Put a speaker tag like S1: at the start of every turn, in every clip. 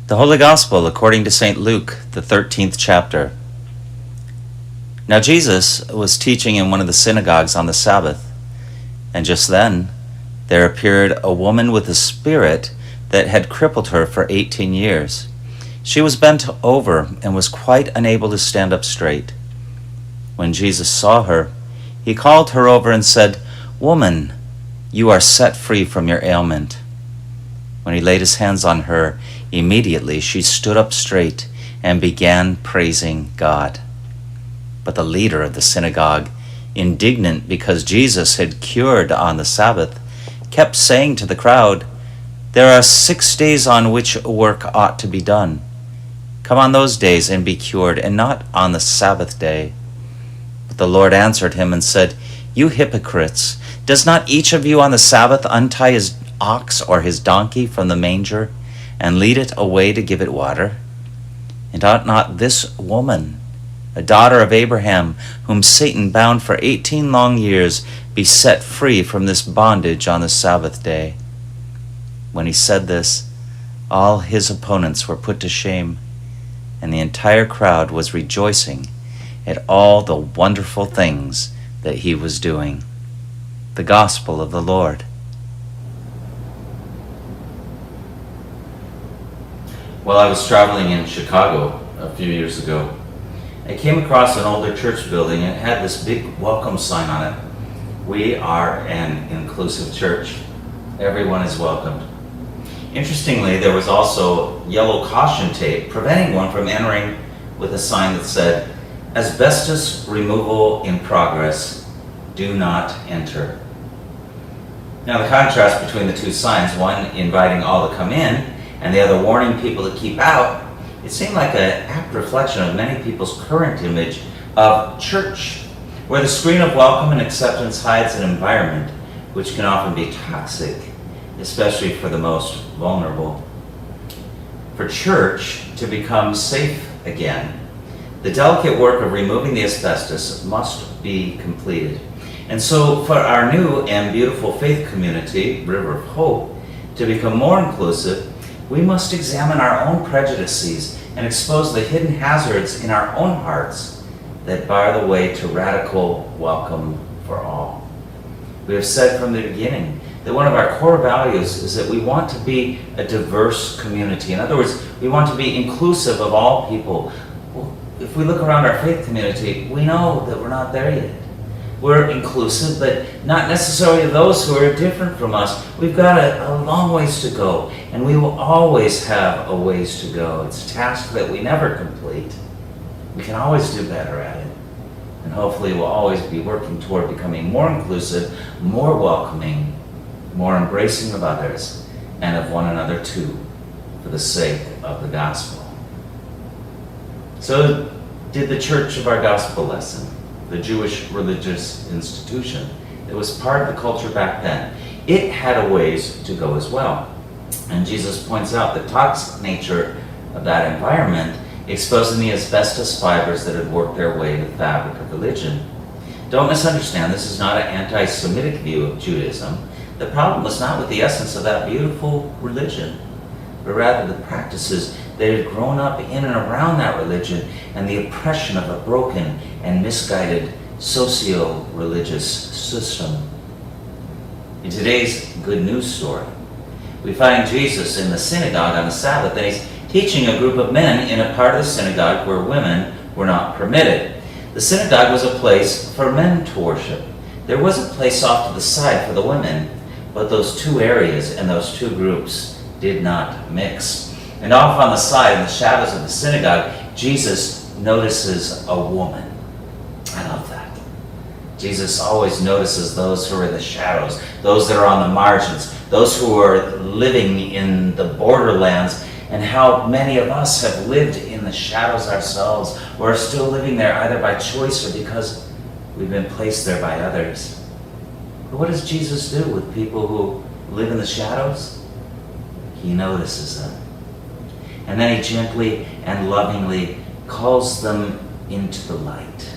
S1: The Holy Gospel according to St. Luke, the 13th chapter. Now Jesus was teaching in one of the synagogues on the Sabbath, and just then there appeared a woman with a spirit that had crippled her for 18 years. She was bent over and was quite unable to stand up straight. When Jesus saw her, he called her over and said, "Woman, you are set free from your ailment." When he laid his hands on her, immediately she stood up straight and began praising God. But the leader of the synagogue, indignant because Jesus had cured on the Sabbath, kept saying to the crowd, "There are 6 days on which work ought to be done. Come on those days and be cured, and not on the Sabbath day." But the Lord answered him and said, "You hypocrites, does not each of you on the Sabbath untie his ox or his donkey from the manger and lead it away to give it water? And ought not this woman, a daughter of Abraham, whom Satan bound for 18 long years, be set free from this bondage on the Sabbath day?" When he said this, all his opponents were put to shame, and the entire crowd was rejoicing at all the wonderful things that he was doing. The Gospel of the Lord. While I was traveling in Chicago a few years ago, I came across an older church building and it had this big welcome sign on it. "We are an inclusive church. Everyone is welcomed." Interestingly, there was also yellow caution tape preventing one from entering with a sign that said, "Asbestos removal in progress. Do not enter." Now the contrast between the two signs, one inviting all to come in and the other warning people to keep out, it seemed like an apt reflection of many people's current image of church, where the screen of welcome and acceptance hides an environment which can often be toxic, especially for the most vulnerable. For church to become safe again, the delicate work of removing the asbestos must be completed. And so for our new and beautiful faith community, River of Hope, to become more inclusive, we must examine our own prejudices and expose the hidden hazards in our own hearts that bar the way to radical welcome for all. We have said from the beginning that one of our core values is that we want to be a diverse community. In other words, we want to be inclusive of all people. If we look around our faith community, we know that we're not there yet. We're inclusive, but not necessarily those who are different from us. We've got a long ways to go, and we will always have a ways to go. It's a task that we never complete. We can always do better at it, and hopefully we'll always be working toward becoming more inclusive, more welcoming, more embracing of others, and of one another too, for the sake of the gospel. So did the church of our gospel lesson, the Jewish religious institution that was part of the culture back then. It had a ways to go as well. And Jesus points out the toxic nature of that environment, exposing the asbestos fibers that had worked their way to the fabric of religion. Don't misunderstand, this is not an anti-Semitic view of Judaism. The problem was not with the essence of that beautiful religion, but rather the practices that had grown up in and around that religion and the oppression of a broken and misguided socio-religious system. In today's good news story, we find Jesus in the synagogue on the Sabbath, and he's teaching a group of men in a part of the synagogue where women were not permitted. The synagogue was a place for men to worship. There was a place off to the side for the women, but those two areas and those two groups did not mix. And off on the side, in the shadows of the synagogue, Jesus notices a woman. I love that. Jesus always notices those who are in the shadows, those that are on the margins, those who are living in the borderlands, and how many of us have lived in the shadows ourselves, or are still living there either by choice or because we've been placed there by others. But what does Jesus do with people who live in the shadows? He notices them. And then he gently and lovingly calls them into the light.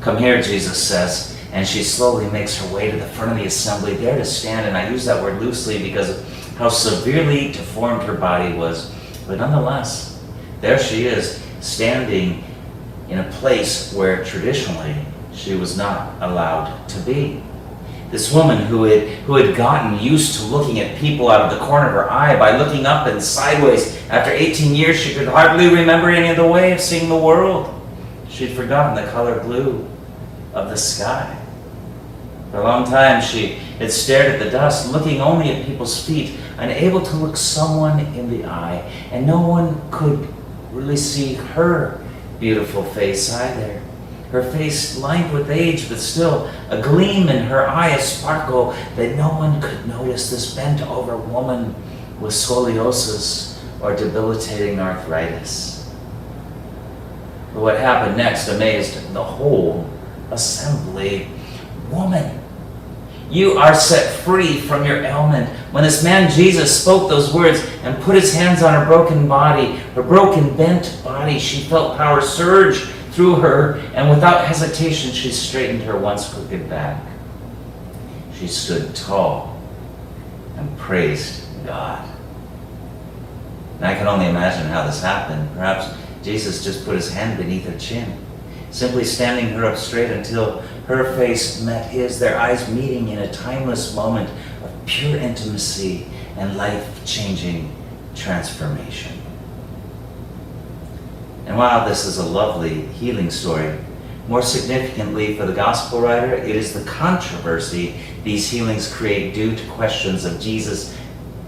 S1: "Come here," Jesus says, and she slowly makes her way to the front of the assembly, there to stand, and I use that word loosely because of how severely deformed her body was, But nonetheless, there she is, standing in a place where traditionally she was not allowed to be. This woman who had gotten used to looking at people out of the corner of her eye by looking up and sideways. After 18 years, she could hardly remember any other way of seeing the world. She'd forgotten the color blue of the sky. For a long time, she had stared at the dust, looking only at people's feet, unable to look someone in the eye, and no one could really see her beautiful face either. Her face lined with age, but still a gleam in her eye, a sparkle that no one could notice. This bent-over woman with scoliosis or debilitating arthritis. But what happened next amazed the whole assembly. Woman, you are set free from your ailment. When this man Jesus spoke those words and put his hands on her broken body, her broken, bent body, she felt power surge through her, and without hesitation, she straightened her once crooked back. She stood tall and praised God. And I can only imagine how this happened. Perhaps Jesus just put his hand beneath her chin, simply standing her up straight until her face met his, their eyes meeting in a timeless moment of pure intimacy and life-changing transformation. And while this is a lovely healing story, more significantly for the gospel writer, it is the controversy these healings create due to questions of Jesus'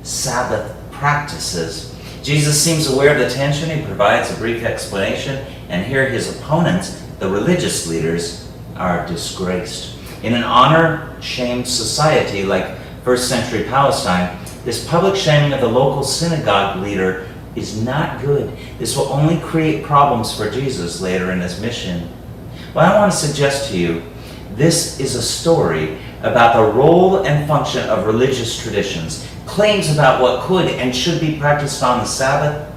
S1: Sabbath practices. Jesus seems aware of the tension. He provides a brief explanation, and here his opponents, the religious leaders, are disgraced. In an honor-shamed society like first century Palestine, this public shaming of the local synagogue leader is not good. This will only create problems for Jesus later in his mission. Well, I want to suggest to you, this is a story about the role and function of religious traditions, claims about what could and should be practiced on the Sabbath,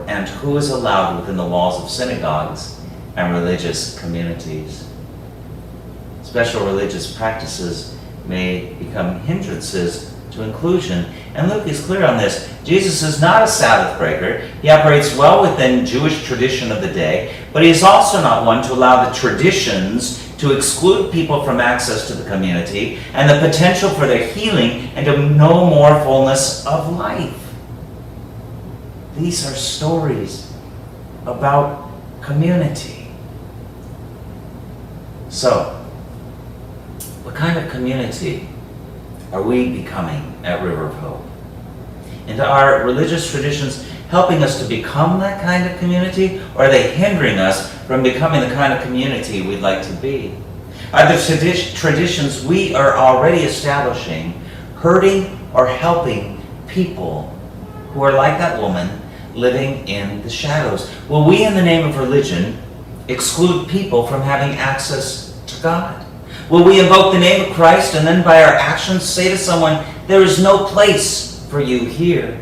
S1: and who is allowed within the walls of synagogues and religious communities. Special religious practices may become hindrances to inclusion, and Luke is clear on this. Jesus is not a Sabbath breaker. He operates well within Jewish tradition of the day, but he is also not one to allow the traditions to exclude people from access to the community and the potential for their healing and to know more fullness of life. These are stories about community. So, what kind of community are we becoming at River of Hope? And are religious traditions helping us to become that kind of community, or are they hindering us from becoming the kind of community we'd like to be? Are the traditions we are already establishing hurting or helping people who are like that woman living in the shadows? Will we, in the name of religion, exclude people from having access to God? Will we invoke the name of Christ and then by our actions say to someone, there is no place for you here?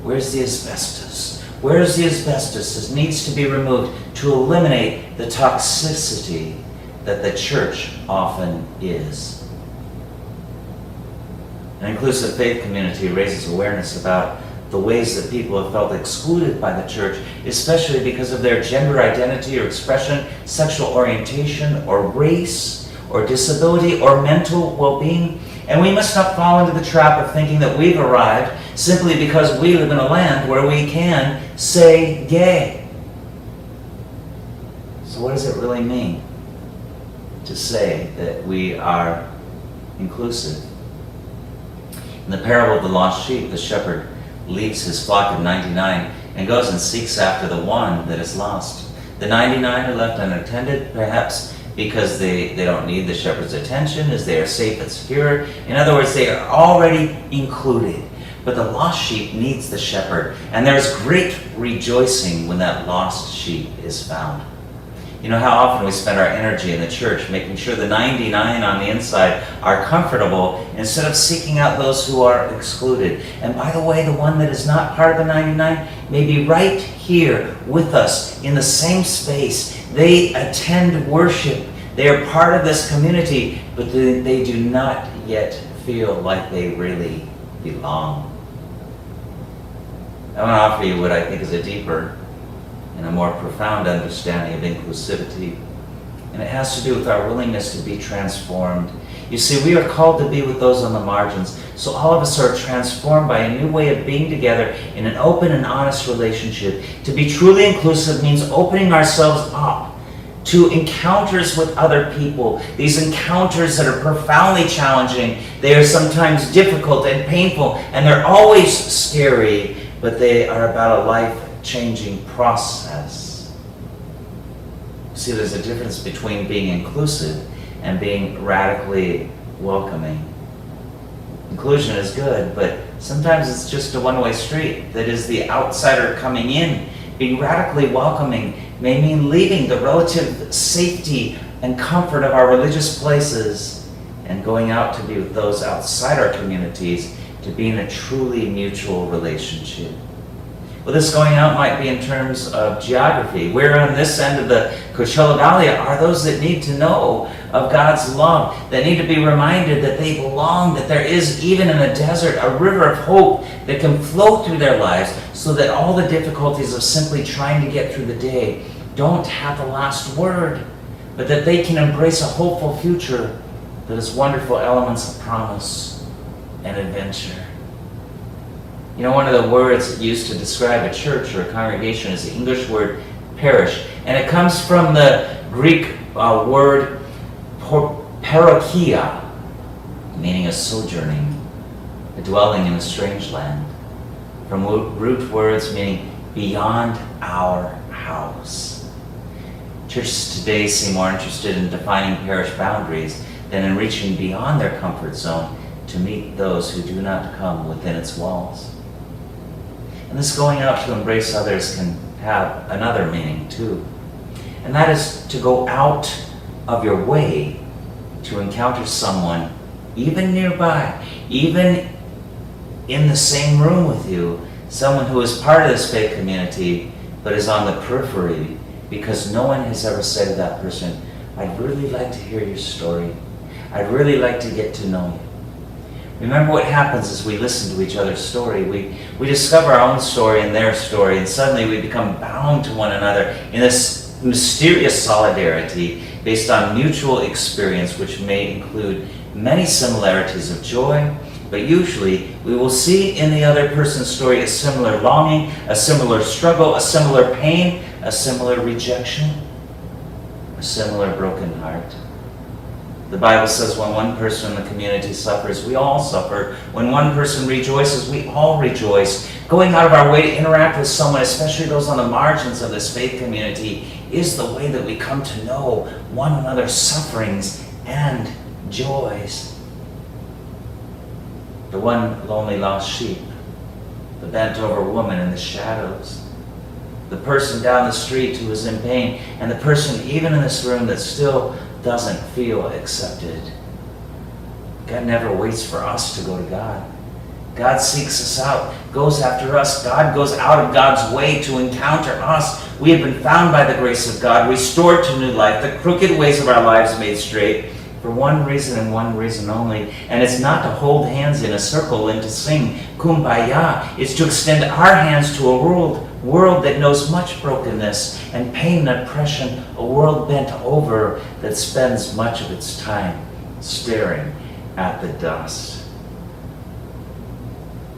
S1: Where's the asbestos? Where's the asbestos that needs to be removed to eliminate the toxicity that the church often is? An inclusive faith community raises awareness about the ways that people have felt excluded by the church, especially because of their gender identity or expression, sexual orientation, or race, or disability, or mental well-being. And we must not fall into the trap of thinking that we've arrived simply because we live in a land where we can say gay. So what does it really mean to say that we are inclusive? In the parable of the lost sheep, the shepherd leaves his flock of 99 and goes and seeks after the one that is lost. The 99 are left unattended, perhaps because they don't need the shepherd's attention, as they are safe and secure. In other words, they are already included. But the lost sheep needs the shepherd, and there's great rejoicing when that lost sheep is found. You know how often we spend our energy in the church making sure the 99 on the inside are comfortable instead of seeking out those who are excluded. And by the way, the one that is not part of the 99 may be right here with us in the same space. They attend worship. They are part of this community, but they do not yet feel like they really belong. I want to offer you what I think is a deeper and a more profound understanding of inclusivity. And it has to do with our willingness to be transformed. You see, we are called to be with those on the margins. So all of us are transformed by a new way of being together in an open and honest relationship. To be truly inclusive means opening ourselves up to encounters with other people. These encounters that are profoundly challenging. They are sometimes difficult and painful, and they're always scary, but they are about a life-changing process. See, there's a difference between being inclusive and being radically welcoming. Inclusion is good, but sometimes it's just a one-way street. That is the outsider coming in. Being radically welcoming may mean leaving the relative safety and comfort of our religious places and going out to be with those outside our communities, to be in a truly mutual relationship. Well, this going out might be in terms of geography. Where on this end of the Coachella Valley are those that need to know of God's love, that need to be reminded that they belong, that there is, even in the desert, a river of hope that can flow through their lives, so that all the difficulties of simply trying to get through the day don't have the last word, but that they can embrace a hopeful future that has wonderful elements of promise and adventure. You know, one of the words used to describe a church or a congregation is the English word parish, and it comes from the Greek word parokia, meaning a sojourning, a dwelling in a strange land, from root words meaning beyond our house. Churches today seem more interested in defining parish boundaries than in reaching beyond their comfort zone to meet those who do not come within its walls. And this going out to embrace others can have another meaning too. And that is to go out of your way to encounter someone, even nearby, even in the same room with you, someone who is part of this faith community but is on the periphery, because no one has ever said to that person, I'd really like to hear your story. I'd really like to get to know you. Remember what happens as we listen to each other's story. We discover our own story and their story, and suddenly we become bound to one another in this mysterious solidarity based on mutual experience, which may include many similarities of joy, but usually we will see in the other person's story a similar longing, a similar struggle, a similar pain, a similar rejection, a similar broken heart. The Bible says when one person in the community suffers, we all suffer. When one person rejoices, we all rejoice. Going out of our way to interact with someone, especially those on the margins of this faith community, is the way that we come to know one another's sufferings and joys. The one lonely lost sheep, the bent over woman in the shadows, the person down the street who is in pain, and the person even in this room that still doesn't feel accepted. God never waits for us to go to God. God seeks us out, goes after us. God goes out of God's way to encounter us. We have been found by the grace of God, restored to new life, the crooked ways of our lives made straight, for one reason and one reason only. And it's not to hold hands in a circle and to sing Kumbaya. It's to extend our hands to a world that knows much brokenness and pain and oppression, a world bent over that spends much of its time staring at the dust.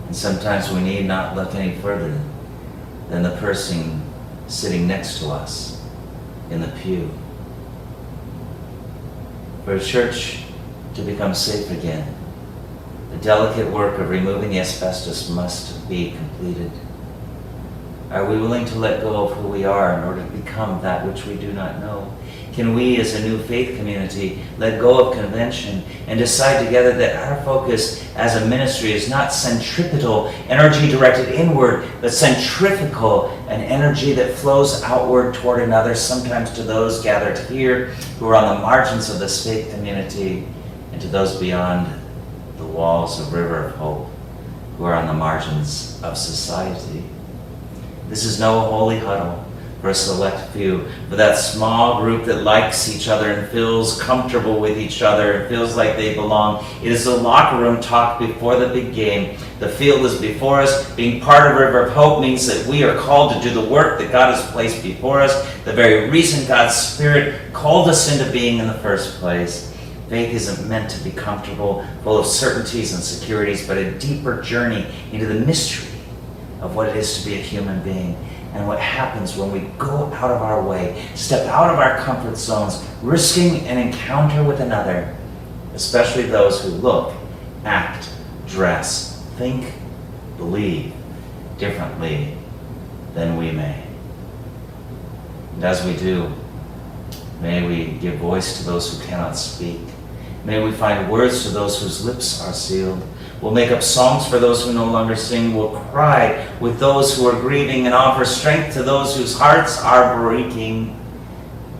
S1: And sometimes we need not look any further than the person sitting next to us in the pew. For a church to become safe again, the delicate work of removing the asbestos must be completed. Are we willing to let go of who we are in order to become that which we do not know? Can we, as a new faith community, let go of convention and decide together that our focus as a ministry is not centripetal, energy directed inward, but centrifugal, an energy that flows outward toward another, sometimes to those gathered here who are on the margins of this faith community, and to those beyond the walls of River of Hope who are on the margins of society? This is no holy huddle. for a select few, for that small group that likes each other and feels comfortable with each other and feels like they belong. It is the locker room talk before the big game. The field is before us. Being part of River of Hope means that we are called to do the work that God has placed before us, the very reason God's Spirit called us into being in the first place. Faith isn't meant to be comfortable, full of certainties and securities, but a deeper journey into the mystery of what it is to be a human being and what happens when we go out of our way, step out of our comfort zones, risking an encounter with another, especially those who look, act, dress, think, believe differently than we may. And as we do, may we give voice to those who cannot speak. May we find words to those whose lips are sealed. We'll make up songs for those who no longer sing. We'll cry with those who are grieving and offer strength to those whose hearts are breaking.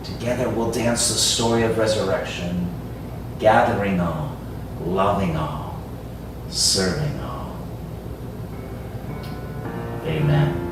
S1: Together we'll dance the story of resurrection, gathering all, loving all, serving all. Amen.